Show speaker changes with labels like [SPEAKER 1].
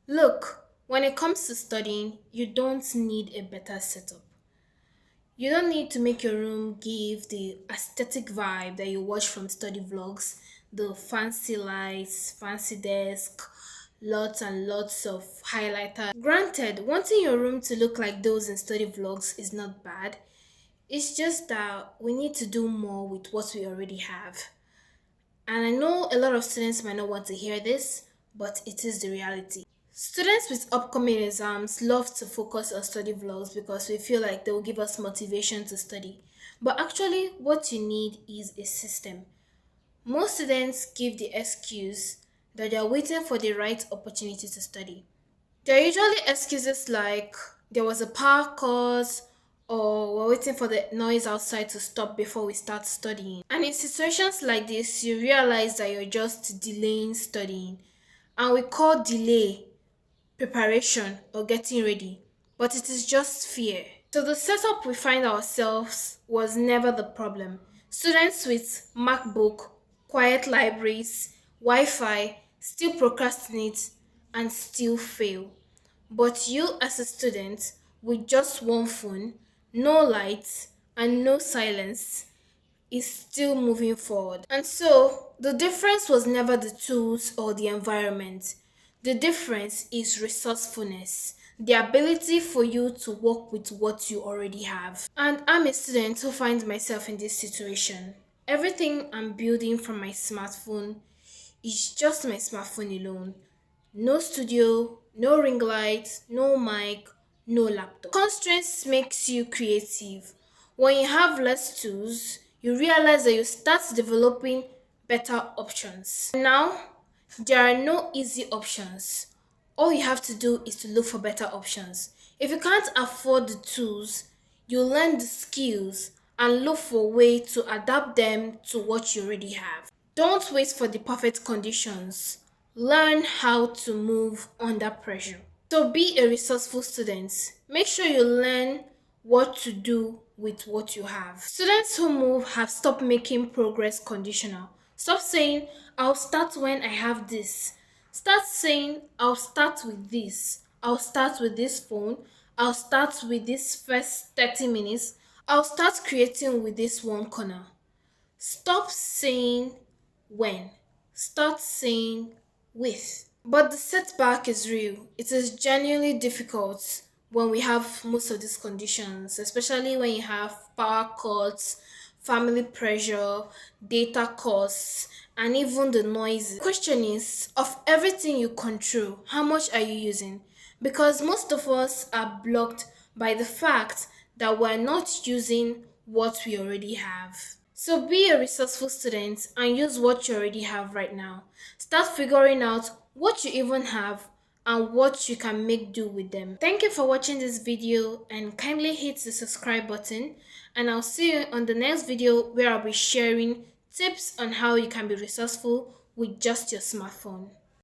[SPEAKER 1] Look, when it comes to studying, you don't need a better setup. You don't need to make your room give the aesthetic vibe that you watch from study vlogs, the fancy lights, fancy desk, lots and lots of highlighter. Granted, wanting your room to look like those in study vlogs is not bad. It's just that we need to do more with what we already have. And I know a lot of students might not want to hear this, but it is the reality. Students with upcoming exams love to focus on study vlogs because we feel like they will give us motivation to study. But actually, what you need is a system. Most students give the excuse that they are waiting for the right opportunity to study. There are usually excuses like there was a power cut or we're waiting for the noise outside to stop before we start studying. And in situations like this, you realize that you're just delaying studying. And we call delay preparation or getting ready, but it is just fear. So the setup we find ourselves was never the problem. Students with MacBook, quiet libraries, Wi-Fi still procrastinate and still fail. But you as a student with just one phone, no lights, and no silence is still moving forward. And so the difference was never the tools or the environment. The difference is resourcefulness, the ability for you to work with what you already have. And I'm a student who finds myself in this situation. Everything I'm building from my smartphone is just my smartphone alone. No studio, no ring light, no mic, no laptop. Constraints makes you creative. When you have less tools, you realize that you start developing better options. Now, there are no easy options. All you have to do is to look for better options. If you can't afford the tools, you learn the skills and look for a way to adapt them to what you already have. Don't wait for the perfect conditions. Learn how to move under pressure. So be a resourceful student. Make sure you learn what to do with what you have. Students who move have stopped making progress conditional. Stop saying, I'll start when I have this. Start saying, I'll start with this. I'll start with this phone. I'll start with this first 30 minutes. I'll start creating with this one corner. Stop saying when. Start saying with. But the setback is real. It is genuinely difficult when we have most of these conditions, especially when you have power cuts, family pressure, data costs, and even the noise. The question is, of everything you control, how much are you using? Because most of us are blocked by the fact that we're not using what we already have. So be a resourceful student and use what you already have right now. Start figuring out what you even have and what you can make do with them. Thank you for watching this video and kindly hit the subscribe button, and I'll see you on the next video where I'll be sharing tips on how you can be resourceful with just your smartphone.